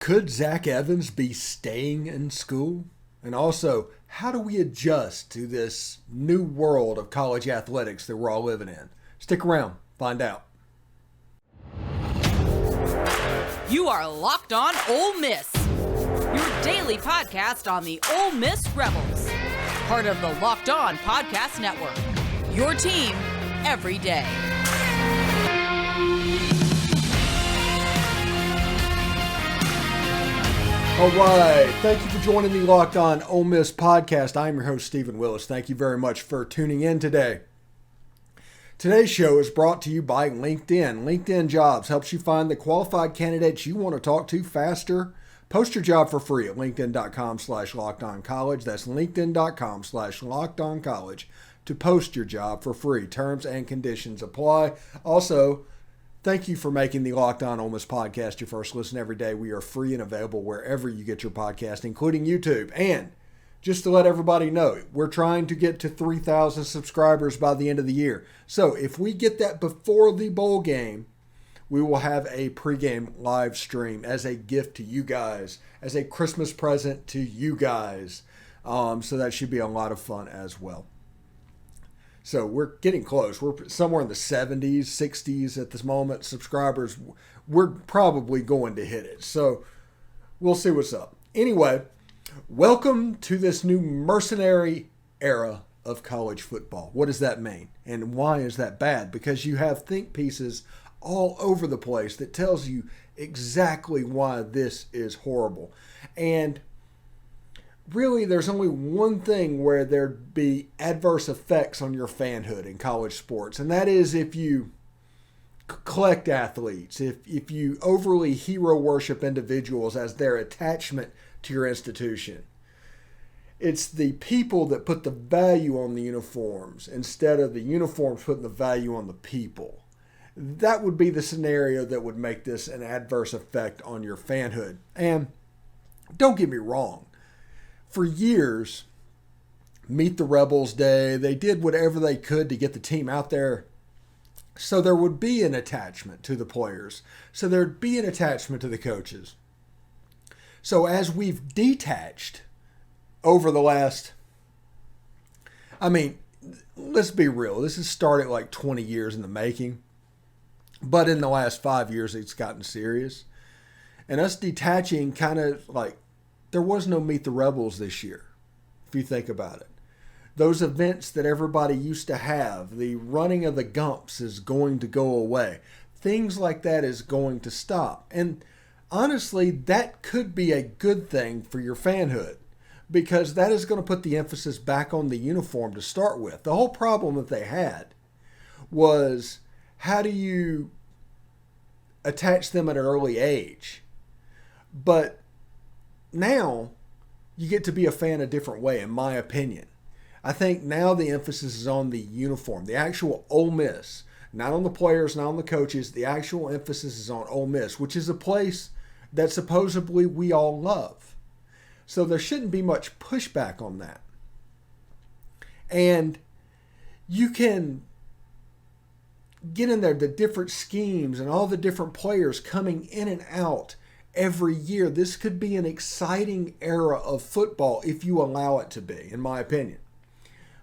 Could Zach Evans be staying in school? And also, how do we adjust to this new world of college athletics that we're all living in? Stick around, find out. You are Locked On Ole Miss, your daily podcast on the Ole Miss Rebels, part of the Locked On Podcast Network, your team every day. All right, thank you for joining the Locked On Ole Miss podcast. I'm your host, Stephen Willis. Thank you very much for tuning in today. Today's show is brought to you by LinkedIn. LinkedIn Jobs helps you find the qualified candidates you want to talk to faster. Post your job for free at linkedin.com/lockedoncollege. That's linkedin.com/lockedoncollege to post your job for free. Terms and conditions apply. Also, thank you for making the Locked On Ole Miss podcast your first listen every day. We are free and available wherever you get your podcast, including YouTube. And just to let everybody know, we're trying to get to 3,000 subscribers by the end of the year. So if we get that before the bowl game, we will have a pregame live stream as a gift to you guys, as a Christmas present to you guys. So that should be a lot of fun as well. So we're getting close. We're somewhere in the 70s, 60s at this moment. Subscribers, we're probably going to hit it. So we'll see what's up. Anyway, welcome to this new mercenary era of college football. What does that mean? And why is that bad? Because you have think pieces all over the place that tells you exactly why this is horrible. And really, there's only one thing where there'd be adverse effects on your fanhood in college sports, and that is if you collect athletes, if you overly hero worship individuals as their attachment to your institution. It's the people that put the value on the uniforms instead of the uniforms putting the value on the people. That would be the scenario that would make this an adverse effect on your fanhood. And don't get me wrong. For years, Meet the Rebels Day, they did whatever they could to get the team out there so there would be an attachment to the players, so there'd be an attachment to the coaches. So as we've detached over the last, let's be real, this has started like 20 years in the making, but in the last 5 years it's gotten serious. And us detaching kind of like, there was no Meet the Rebels this year, if you think about it. Those events that everybody used to have, the running of the Gumps is going to go away. Things like that is going to stop. And honestly, that could be a good thing for your fanhood because that is going to put the emphasis back on the uniform to start with. The whole problem that they had was how do you attach them at an early age? But now, you get to be a fan a different way, in my opinion. I think now the emphasis is on the uniform, the actual Ole Miss. Not on the players, not on the coaches. The actual emphasis is on Ole Miss, which is a place that supposedly we all love. So there shouldn't be much pushback on that. And you can get in there, the different schemes and all the different players coming in and out every year. This could be an exciting era of football if you allow it to be, in my opinion.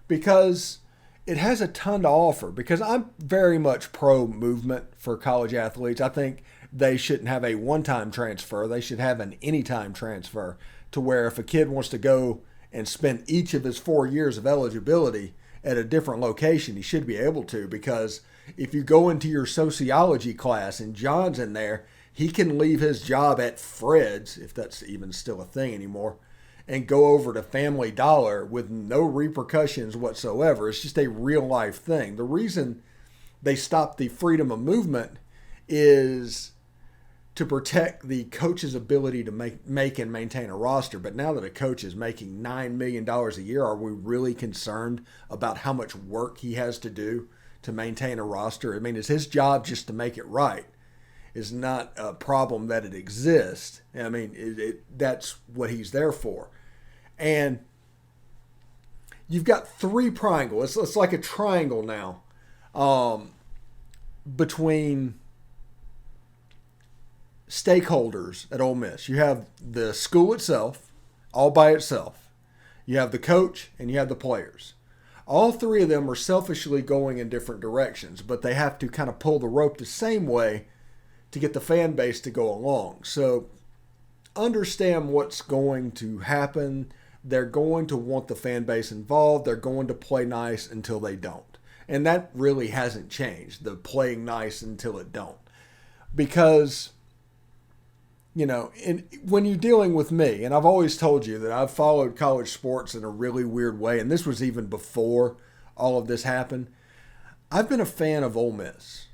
Because it has a ton to offer. Because I'm very much pro-movement for college athletes. I think they shouldn't have a one-time transfer. They should have an anytime transfer to where if a kid wants to go and spend each of his 4 years of eligibility at a different location, he should be able to. Because if you go into your sociology class and John's in there, he can leave his job at Fred's, if that's even still a thing anymore, and go over to Family Dollar with no repercussions whatsoever. It's just a real life thing. The reason they stopped the freedom of movement is to protect the coach's ability to make and maintain a roster. But now that a coach is making $9 million a year, are we really concerned about how much work he has to do to maintain a roster? I mean, it's his job just to make it right. It's not a problem that it exists. I mean, that's what he's there for. And you've got three triangles. It's like a triangle now between stakeholders at Ole Miss. You have the school itself, all by itself. You have the coach, and you have the players. All three of them are selfishly going in different directions, but they have to kind of pull the rope the same way to get the fan base to go along. So understand what's going to happen. They're going to want the fan base involved. They're going to play nice until they don't. And that really hasn't changed, the playing nice until it don't. Because, when you're dealing with me, and I've always told you that I've followed college sports in a really weird way, and this was even before all of this happened, I've been a fan of Ole Miss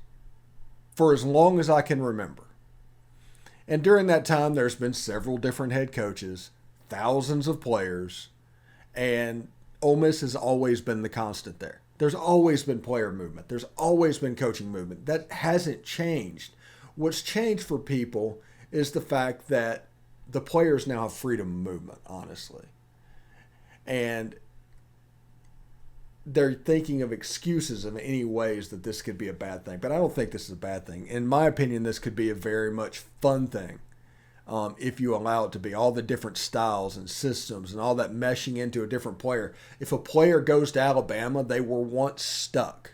for as long as I can remember. And during that time, there's been several different head coaches, thousands of players, and Ole Miss has always been the constant there. There's always been player movement. There's always been coaching movement. That hasn't changed. What's changed for people is the fact that the players now have freedom of movement, honestly. And they're thinking of excuses in any ways that this could be a bad thing. But I don't think this is a bad thing. In my opinion, this could be a very much fun thing if you allow it to be. All the different styles and systems and all that meshing into a different player. If a player goes to Alabama, they were once stuck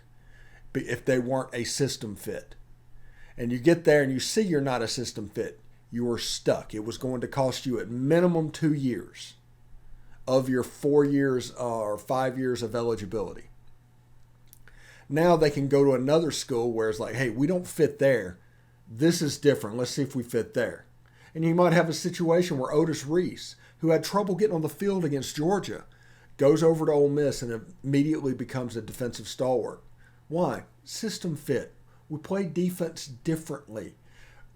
if they weren't a system fit. And you get there and you see you're not a system fit, you were stuck. It was going to cost you at minimum 2 years of your 4 years or 5 years of eligibility. Now they can go to another school where it's like, hey, we don't fit there. This is different. Let's see if we fit there. And you might have a situation where Otis Reese, who had trouble getting on the field against Georgia, goes over to Ole Miss and immediately becomes a defensive stalwart. Why? System fit. We play defense differently.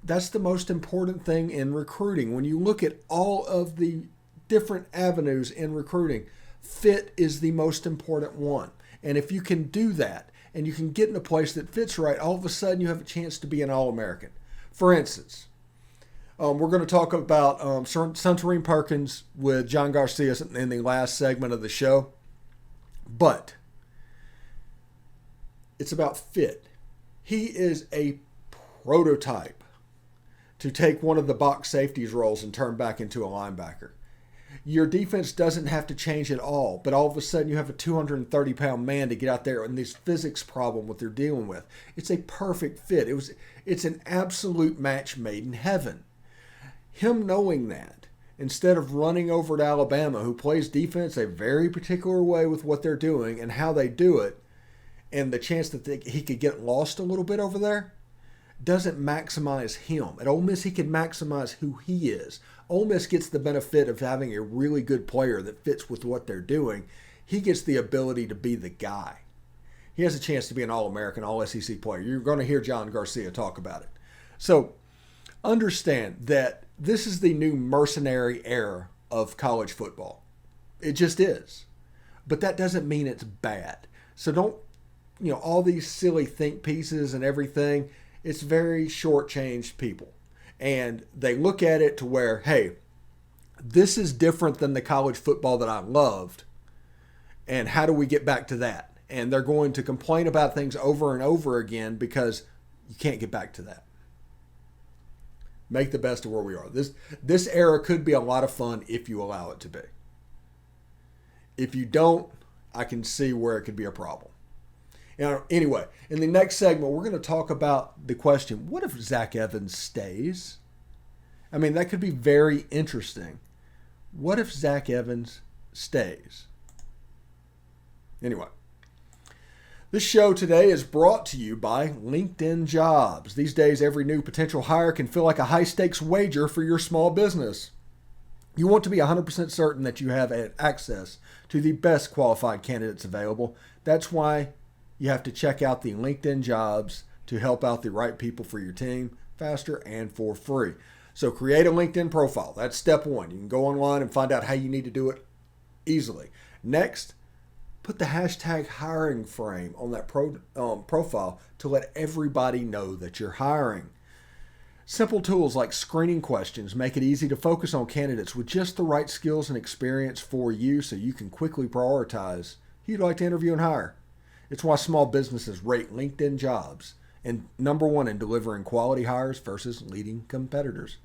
That's the most important thing in recruiting. When you look at all of the different avenues in recruiting, fit is the most important one. And if you can do that and you can get in a place that fits right, all of a sudden you have a chance to be an All-American. For instance, we're going to talk about Suntarine Perkins with John Garcia in the last segment of the show. But it's about fit. He is a prototype to take one of the box safeties roles and turn back into a linebacker. Your defense doesn't have to change at all, but all of a sudden you have a 230-pound man to get out there and this physics problem what they're dealing with. It's a perfect fit. It's an absolute match made in heaven. Him knowing that, instead of running over to Alabama, who plays defense a very particular way with what they're doing and how they do it, and the chance that he could get lost a little bit over there, doesn't maximize him. At Ole Miss, he can maximize who he is. Ole Miss gets the benefit of having a really good player that fits with what they're doing. He gets the ability to be the guy. He has a chance to be an All-American, All-SEC player. You're going to hear John Garcia talk about it. So understand that this is the new mercenary era of college football. It just is. But that doesn't mean it's bad. So don't, all these silly think pieces and everything, it's very shortchanged people. And they look at it to where, hey, this is different than the college football that I loved. And how do we get back to that? And they're going to complain about things over and over again because you can't get back to that. Make the best of where we are. This era could be a lot of fun if you allow it to be. If you don't, I can see where it could be a problem. Anyway, in the next segment, we're going to talk about the question, what if Zach Evans stays? I mean, that could be very interesting. What if Zach Evans stays? Anyway, this show today is brought to you by LinkedIn Jobs. These days, every new potential hire can feel like a high-stakes wager for your small business. You want to be 100% certain that you have access to the best qualified candidates available. That's why you have to check out the LinkedIn Jobs to help out the right people for your team faster and for free. So create a LinkedIn profile. That's step one. You can go online and find out how you need to do it easily. Next, put the hashtag hiring frame on that profile to let everybody know that you're hiring. Simple tools like screening questions make it easy to focus on candidates with just the right skills and experience for you so you can quickly prioritize who you'd like to interview and hire. It's why small businesses rate LinkedIn Jobs and number one in delivering quality hires versus leading competitors.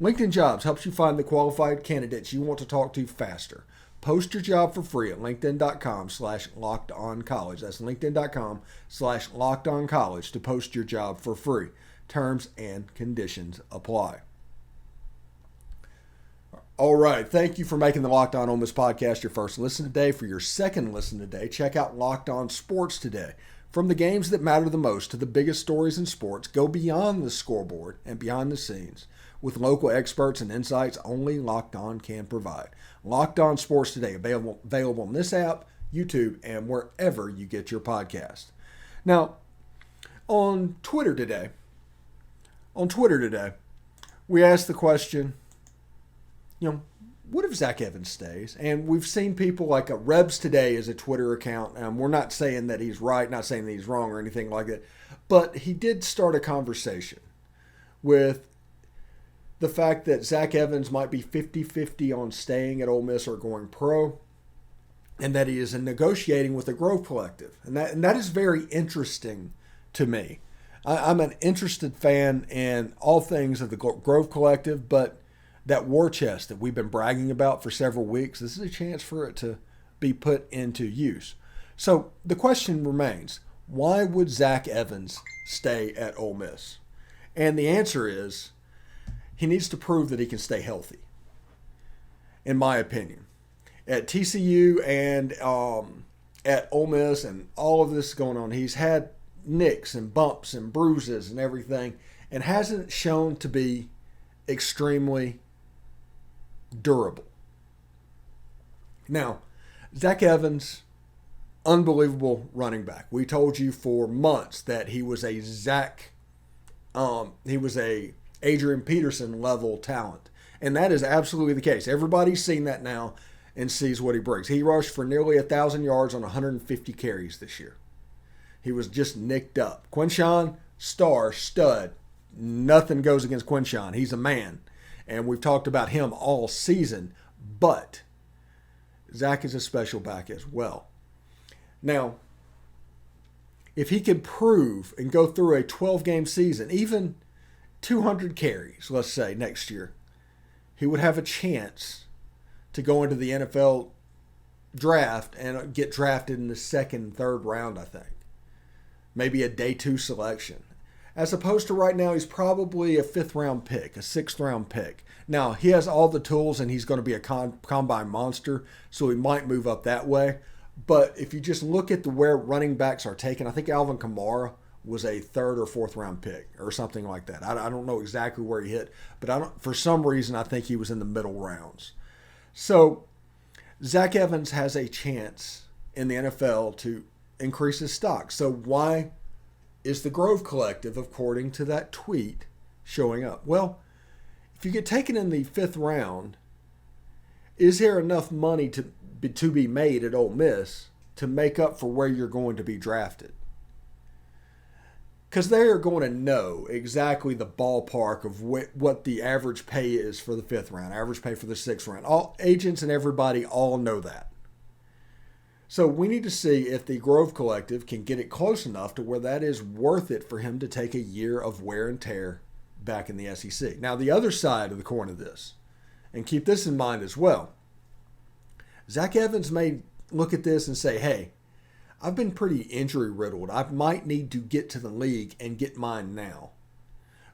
LinkedIn Jobs helps you find the qualified candidates you want to talk to faster. Post your job for free at linkedin.com/lockedoncollege. That's linkedin.com/lockedoncollege to post your job for free. Terms and conditions apply. All right. Thank you for making the Locked On Ole Miss podcast your first listen today. For your second listen today, check out Locked On Sports Today. From the games that matter the most to the biggest stories in sports, go beyond the scoreboard and behind the scenes with local experts and insights only Locked On can provide. Locked On Sports Today, available on this app, YouTube, and wherever you get your podcast. Now, on Twitter today, we asked the question, what if Zach Evans stays? And we've seen people like Rebs Today is a Twitter account. We're not saying that he's right, not saying that he's wrong or anything like that. But he did start a conversation with the fact that Zach Evans might be 50-50 on staying at Ole Miss or going pro, and that he is negotiating with the Grove Collective. And that is very interesting to me. I'm an interested fan in all things of the Grove Collective, but that war chest that we've been bragging about for several weeks, this is a chance for it to be put into use. So the question remains, why would Zach Evans stay at Ole Miss? And the answer is, he needs to prove that he can stay healthy, in my opinion. At TCU and at Ole Miss and all of this going on, he's had nicks and bumps and bruises and everything, and hasn't shown to be extremely durable. Now, Zach Evans, unbelievable running back. We told you for months that he was a Adrian Peterson level talent. And that is absolutely the case. Everybody's seen that now and sees what he brings. He rushed for nearly 1,000 yards on 150 carries this year. He was just nicked up. Quinshon, stud. Nothing goes against Quinshon. He's a man. And we've talked about him all season. But Zach is a special back as well. Now, if he could prove and go through a 12-game season, even 200 carries, let's say, next year, he would have a chance to go into the NFL draft and get drafted in the second, third round, I think. Maybe a day 2 selection. As opposed to right now, he's probably a 5th-round pick, a 6th-round pick. Now, he has all the tools, and he's going to be a combine monster, so he might move up that way. But if you just look at where running backs are taken, I think Alvin Kamara was a 3rd or 4th-round pick or something like that. I don't know exactly where he hit, but for some reason, I think he was in the middle rounds. So Zach Evans has a chance in the NFL to increase his stock. So why is the Grove Collective, according to that tweet, showing up? Well, if you get taken in the 5th round, is there enough money to be made at Ole Miss to make up for where you're going to be drafted? Because they are going to know exactly the ballpark of what the average pay is for the 5th round, average pay for the 6th round. All agents and everybody all know that. So we need to see if the Grove Collective can get it close enough to where that is worth it for him to take a year of wear and tear back in the SEC. Now, the other side of the coin of this, and keep this in mind as well, Zach Evans may look at this and say, hey, I've been pretty injury riddled. I might need to get to the league and get mine now,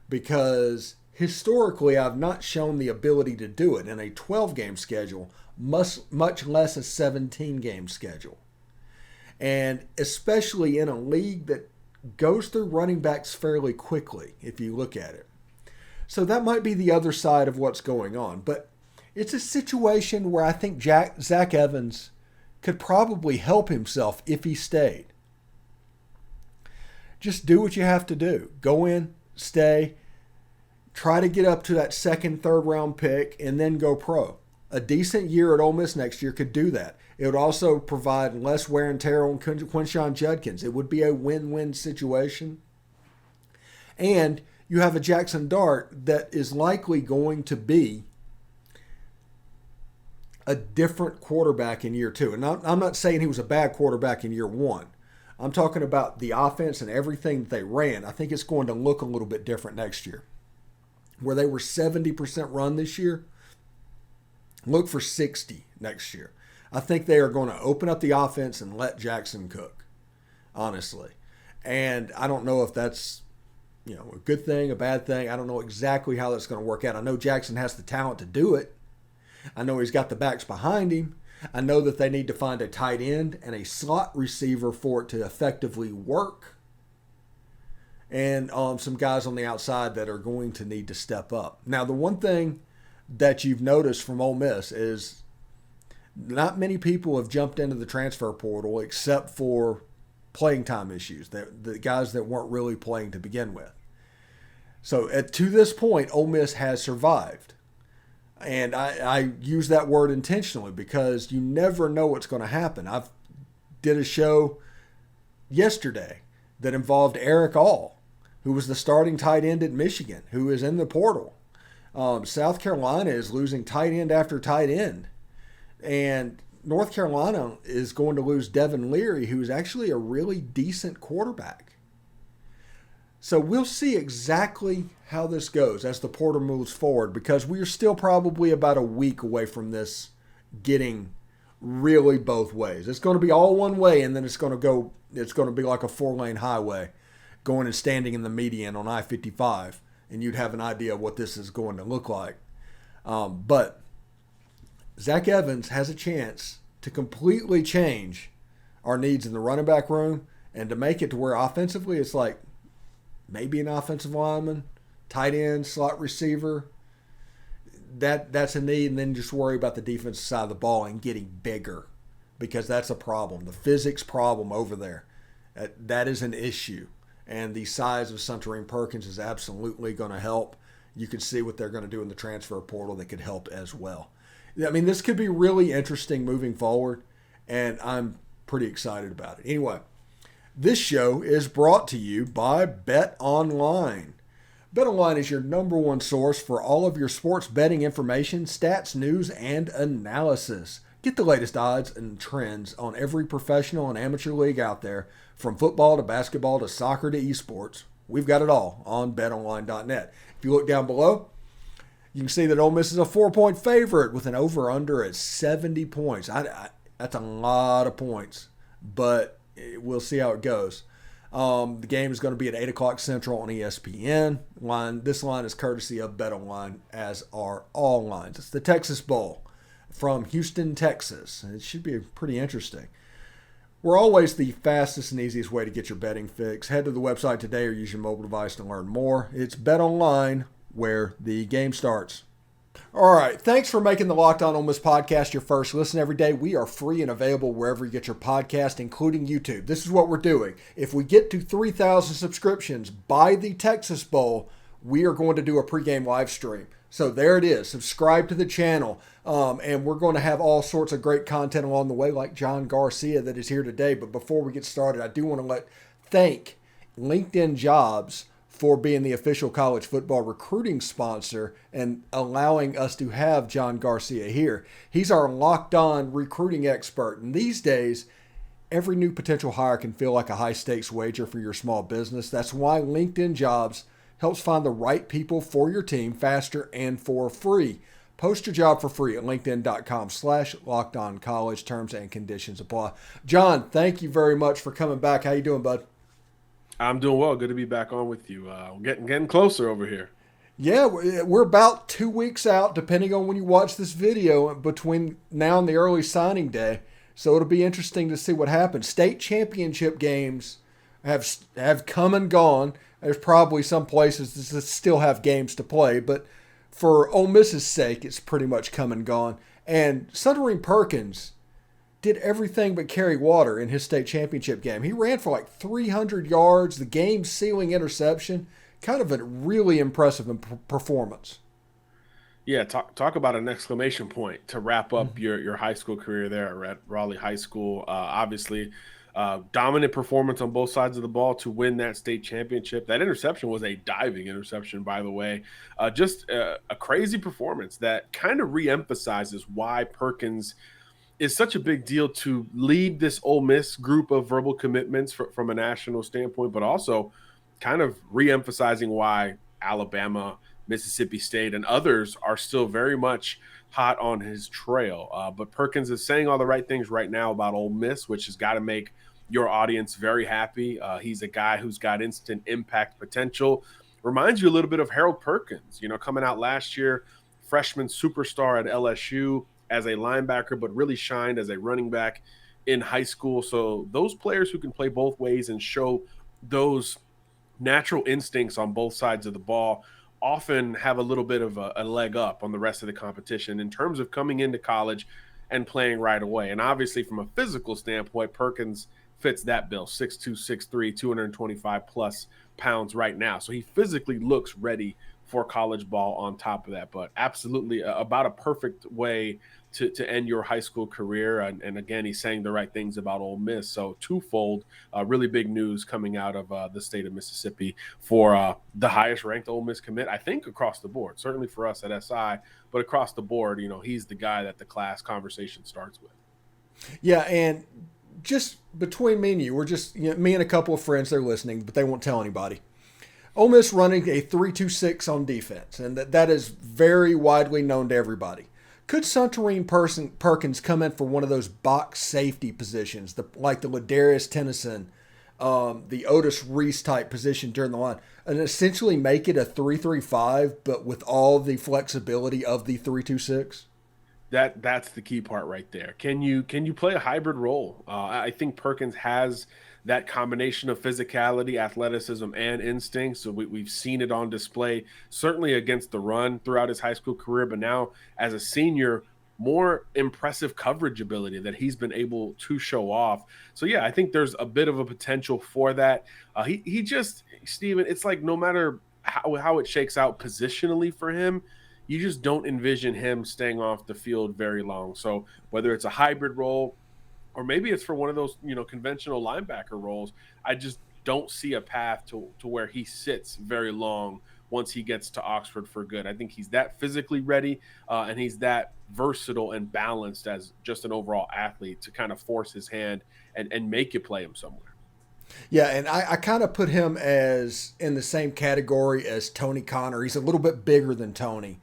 because historically I've not shown the ability to do it in a 12-game schedule, much less a 17-game schedule. And especially in a league that goes through running backs fairly quickly, if you look at it. So that might be the other side of what's going on. But it's a situation where I think Zach Evans could probably help himself if he stayed. Just do what you have to do. Go in, stay, try to get up to that 2nd, 3rd round pick, and then go pro. A decent year at Ole Miss next year could do that. It would also provide less wear and tear on Quinshon Judkins. It would be a win-win situation. And you have a Jaxson Dart that is likely going to be a different quarterback in year 2. And I'm not saying he was a bad quarterback in year 1. I'm talking about the offense and everything that they ran. I think it's going to look a little bit different next year. Where they were 70% run this year, look for 60 next year. I think they are going to open up the offense and let Jaxson cook, honestly. And I don't know if that's, a good thing, a bad thing. I don't know exactly how that's going to work out. I know Jaxson has the talent to do it. I know he's got the backs behind him. I know that they need to find a tight end and a slot receiver for it to effectively work. And some guys on the outside that are going to need to step up. Now, the one thing that you've noticed from Ole Miss is not many people have jumped into the transfer portal except for playing time issues, the guys that weren't really playing to begin with. So to this point, Ole Miss has survived. And I use that word intentionally because you never know what's going to happen. I did a show yesterday that involved Eric All, who was the starting tight end at Michigan, who is in the portal. South Carolina is losing tight end after tight end. And North Carolina is going to lose Devin Leary, who is actually a really decent quarterback. So we'll see exactly how this goes as the portal moves forward, because we are still probably about a week away from this getting really both ways. It's going to be all one way, and then it's going to be like a 4-lane highway going and standing in the median on I-55, and you'd have an idea of what this is going to look like. But Zach Evans has a chance to completely change our needs in the running back room and to make it to where offensively it's like maybe an offensive lineman, tight end, slot receiver. That's a need, and then just worry about the defensive side of the ball and getting bigger, because that's a problem. The physics problem over there, that is an issue. And the size of Suntarine Perkins is absolutely going to help. You can see what they're going to do in the transfer portal that could help as well. I mean, this could be really interesting moving forward, and I'm pretty excited about it. Anyway, this show is brought to you by Bet Online. Bet Online is your number one source for all of your sports betting information, stats, news, and analysis. Get the latest odds and trends on every professional and amateur league out there, from football to basketball to soccer to esports. We've got it all on betonline.net. If you look down below, you can see that Ole Miss is a 4-point favorite with an over-under at 70 points. That's a lot of points, but we'll see how it goes. The game is going to be at 8 o'clock Central on ESPN. This line is courtesy of BetOnline, as are all lines. It's the Texas Bowl from Houston, Texas. It should be pretty interesting. We're always the fastest and easiest way to get your betting fix. Head to the website today or use your mobile device to learn more. It's BetOnline, where the game starts. All right, thanks for making the Locked On Ole Miss podcast your first listen every day. We are free and available wherever you get your podcast, including YouTube. This is what we're doing. If we get to 3,000 subscriptions by the Texas Bowl, we are going to do a pregame live stream. So there it is. Subscribe to the channel, and we're going to have all sorts of great content along the way, like John Garcia that is here today. But before we get started, I do want to thank LinkedIn Jobs for being the official college football recruiting sponsor and allowing us to have John Garcia here. He's our locked on recruiting expert. And these days, every new potential hire can feel like a high stakes wager for your small business. That's why LinkedIn Jobs helps find the right people for your team faster and for free. Post your job for free at linkedin.com/lockedoncollege. Terms and conditions apply. John, thank you very much for coming back. How you doing, bud? I'm doing well. Good to be back on with you. Getting closer over here. Yeah, we're about 2 weeks out, depending on when you watch this video, between now and the early signing day. So it'll be interesting to see what happens. State championship games have come and gone. There's probably some places that still have games to play, but for Ole Miss's sake, it's pretty much come and gone. And Suntarine Perkins did everything but carry water in his state championship game. He ran for like 300 yards, the game-sealing interception. Kind of a really impressive performance. Yeah, talk about an exclamation point to wrap up your high school career there at Raleigh High School. Obviously, dominant performance on both sides of the ball to win that state championship. That interception was a diving interception, by the way. Just a crazy performance that kind of reemphasizes why Perkins is such a big deal to lead this Ole Miss group of verbal commitments from a national standpoint, but also kind of re-emphasizing why Alabama, Mississippi State, and others are still very much hot on his trail. But Perkins is saying all the right things right now about Ole Miss, which has got to make your audience very happy. He's a guy who's got instant impact potential. Reminds you a little bit of Harold Perkins, coming out last year, freshman superstar at LSU as a linebacker, but really shined as a running back in high school. So those players who can play both ways and show those natural instincts on both sides of the ball often have a little bit of a leg up on the rest of the competition in terms of coming into college and playing right away. And obviously from a physical standpoint, Perkins fits that bill, 6'2", 6'3", 225 plus pounds right now. So he physically looks ready for college ball on top of that. But absolutely about a perfect way to end your high school career. And again, he's saying the right things about Ole Miss. So twofold, really big news coming out of the state of Mississippi for the highest ranked Ole Miss commit, I think, across the board, certainly for us at SI, but across the board, he's the guy that the class conversation starts with. Yeah, and just between me and you, we're just, me and a couple of friends, they're listening, but they won't tell anybody. Ole Miss running a 3-2-6 on defense, and that is very widely known to everybody. Could Suntarine Perkins come in for one of those box safety positions, like the Ladarius Tennyson, the Otis Reese type position during the line, and essentially make it a 3-3-5, but with all the flexibility of the 3-2-6? That's the key part right there. Can you play a hybrid role? I think Perkins has that combination of physicality, athleticism, and instinct. So we've seen it on display, certainly against the run throughout his high school career, but now as a senior, more impressive coverage ability that he's been able to show off. So yeah, I think there's a bit of a potential for that. He just, Steven, it's like no matter how it shakes out positionally for him, you just don't envision him staying off the field very long. So whether it's a hybrid role, or maybe it's for one of those, conventional linebacker roles, I just don't see a path to where he sits very long once he gets to Oxford for good. I think he's that physically ready, and he's that versatile and balanced as just an overall athlete to kind of force his hand and make you play him somewhere. Yeah, and I kind of put him as in the same category as Tony Connor. He's a little bit bigger than Tony,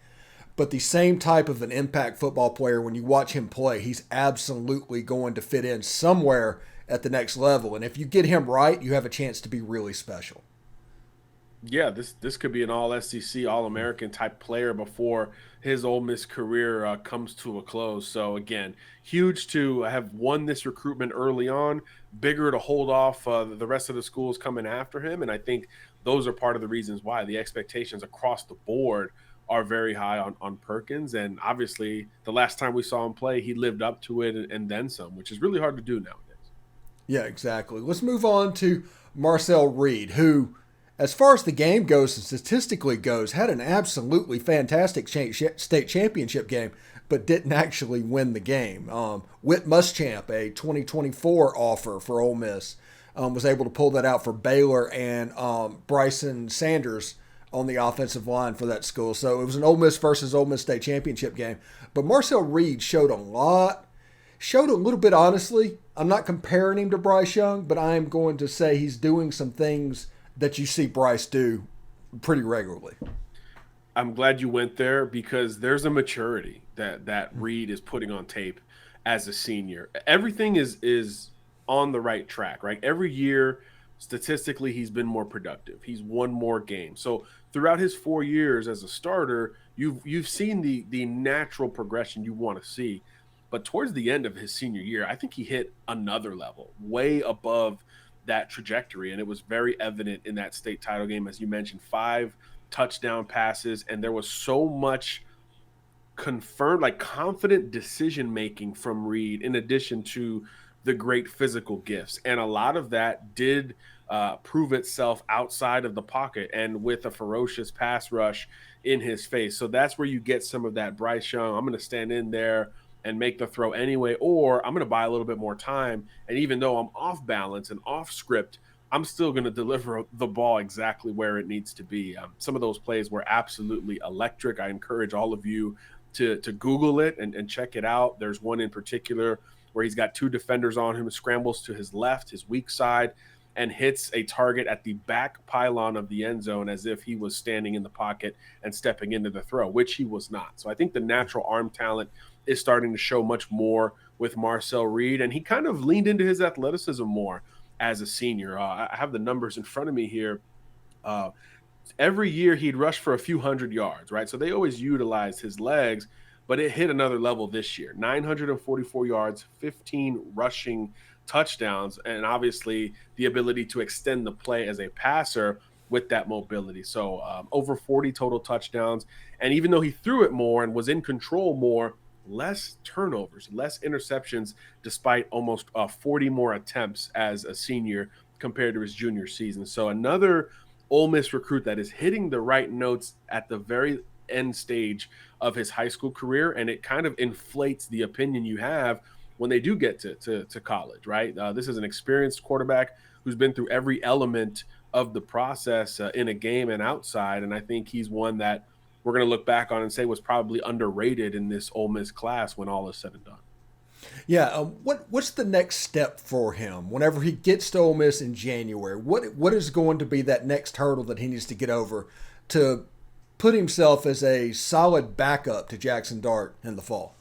but the same type of an impact football player. When you watch him play, he's absolutely going to fit in somewhere at the next level. And if you get him right, you have a chance to be really special. Yeah, this could be an all-SEC, all-American type player before his Ole Miss career comes to a close. So, again, huge to have won this recruitment early on, bigger to hold off the rest of the schools coming after him. And I think those are part of the reasons why the expectations across the board are very high on Perkins. And obviously, the last time we saw him play, he lived up to it and then some, which is really hard to do nowadays. Yeah, exactly. Let's move on to Marcel Reed, who, as far as the game goes and statistically goes, had an absolutely fantastic state championship game, but didn't actually win the game. Whit Muschamp, a 2024 offer for Ole Miss, was able to pull that out for Baylor, and Bryson Sanders on the offensive line for that school. So it was an Ole Miss versus Ole Miss state championship game. But Marcel Reed showed a little bit, honestly. I'm not comparing him to Bryce Young, but I am going to say he's doing some things that you see Bryce do pretty regularly. I'm glad you went there because there's a maturity that Reed is putting on tape as a senior. Everything is on the right track, right? Every year, statistically, he's been more productive. He's won more games. So throughout his 4 years as a starter, you've seen the natural progression you want to see. But towards the end of his senior year, I think he hit another level, way above that trajectory. And it was very evident in that state title game, as you mentioned, 5 touchdown passes. And there was so much confident decision-making from Reed, in addition to the great physical gifts. And a lot of that did prove itself outside of the pocket and with a ferocious pass rush in his face. So that's where you get some of that Bryce Young, I'm going to stand in there and make the throw anyway, or I'm going to buy a little bit more time. And even though I'm off balance and off script, I'm still going to deliver the ball exactly where it needs to be. Some of those plays were absolutely electric. I encourage all of you to Google it and check it out. There's one in particular where he's got two defenders on him, scrambles to his left, his weak side, and hits a target at the back pylon of the end zone as if he was standing in the pocket and stepping into the throw, which he was not. So I think the natural arm talent is starting to show much more with Marcel Reed, and he kind of leaned into his athleticism more as a senior. I have the numbers in front of me here. Every year he'd rush for a few hundred yards, right? So they always utilized his legs, but it hit another level this year. 944 yards, 15 rushing touchdowns, and obviously the ability to extend the play as a passer with that mobility. So over 40 total touchdowns. And even though he threw it more and was in control more, less turnovers, less interceptions, despite almost 40 more attempts as a senior compared to his junior season. So another Ole Miss recruit that is hitting the right notes at the very end stage of his high school career, and it kind of inflates the opinion you have when they do get to college, right? This is an experienced quarterback who's been through every element of the process in a game and outside, and I think he's one that we're going to look back on and say was probably underrated in this Ole Miss class when all is said and done. Yeah, what's the next step for him whenever he gets to Ole Miss in January? What is going to be that next hurdle that he needs to get over to put himself as a solid backup to Jaxson Dart in the fall?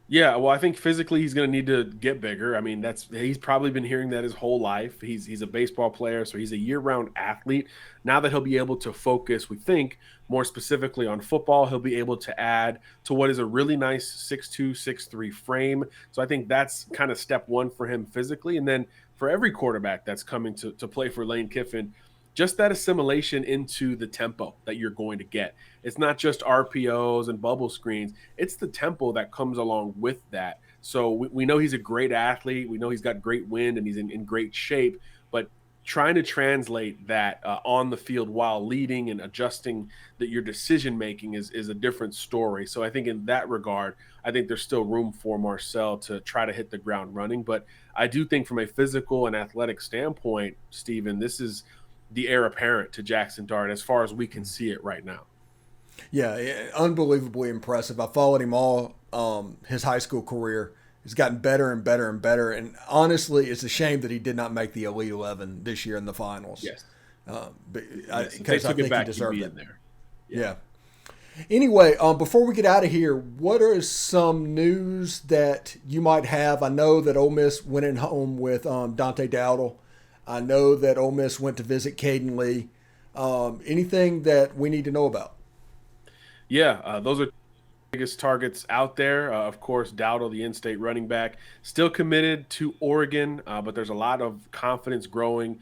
Yeah, well, I think physically he's going to need to get bigger. I mean, he's probably been hearing that his whole life. He's a baseball player, so he's a year-round athlete. Now that he'll be able to focus, we think, more specifically on football, he'll be able to add to what is a really nice 6'2", 6'3" frame. So I think that's kind of step one for him physically. And then for every quarterback that's coming to play for Lane Kiffin, just that assimilation into the tempo that you're going to get. It's not just RPOs and bubble screens. It's the tempo that comes along with that. So we know he's a great athlete. We know he's got great wind and he's in great shape. But trying to translate that on the field while leading and adjusting that your decision-making is a different story. So I think in that regard, I think there's still room for Marcel to try to hit the ground running. But I do think from a physical and athletic standpoint, Stephen, this is the heir apparent to Jaxson Dart as far as we can see it right now. Yeah, unbelievably impressive. I followed him all his high school career. He's gotten better and better and better. And honestly, it's a shame that he did not make the Elite 11 this year in the finals. Yes. Because I think he deserved it. There. Yeah. Anyway, before we get out of here, what are some news that you might have? I know that Ole Miss went in home with Donte Dowdell. I know that Ole Miss went to visit Cayden Lee. Anything that we need to know about? Yeah, those are biggest targets out there. Of course, Dowdell, the in-state running back, still committed to Oregon, but there's a lot of confidence growing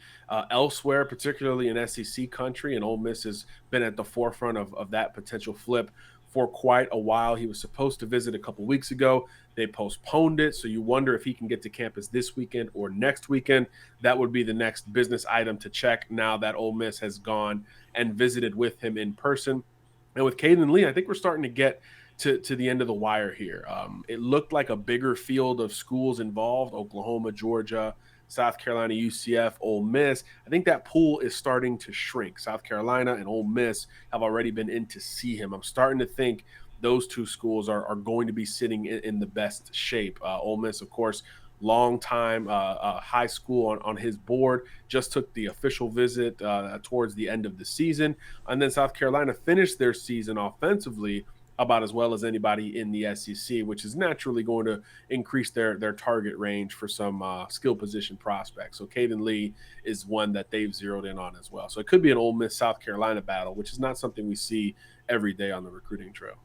elsewhere, particularly in SEC country, and Ole Miss has been at the forefront of that potential flip for quite a while. He was supposed to visit a couple weeks ago. They postponed it, so you wonder if he can get to campus this weekend or next weekend. That would be the next business item to check now that Ole Miss has gone and visited with him in person. And with Cayden Lee, I think we're starting to get to the end of the wire here. It looked like a bigger field of schools involved: Oklahoma, Georgia, South Carolina, UCF, Ole Miss. I think that pool is starting to shrink. South Carolina and Ole Miss have already been in to see him. I'm starting to think those two schools are going to be sitting in the best shape. Ole Miss, of course, long time high school on his board, just took the official visit towards the end of the season. And then South Carolina finished their season offensively about as well as anybody in the SEC, which is naturally going to increase their target range for some skill position prospects. So Cayden Lee is one that they've zeroed in on as well. So it could be an Ole Miss South Carolina battle, which is not something we see every day on the recruiting trail.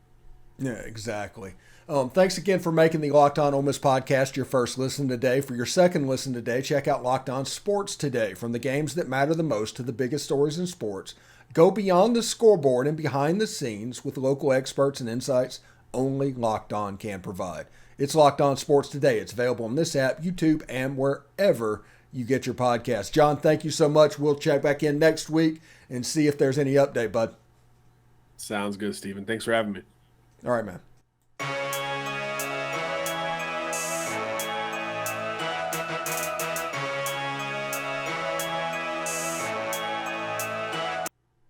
Yeah, exactly. Thanks again for making the Locked On Ole Miss podcast your first listen today. For your second listen today, check out Locked On Sports Today. From the games that matter the most to the biggest stories in sports, go beyond the scoreboard and behind the scenes with local experts and insights only Locked On can provide. It's Locked On Sports Today. It's available on this app, YouTube, and wherever you get your podcasts. John, thank you so much. We'll check back in next week and see if there's any update, bud. Sounds good, Stephen. Thanks for having me. All right, man.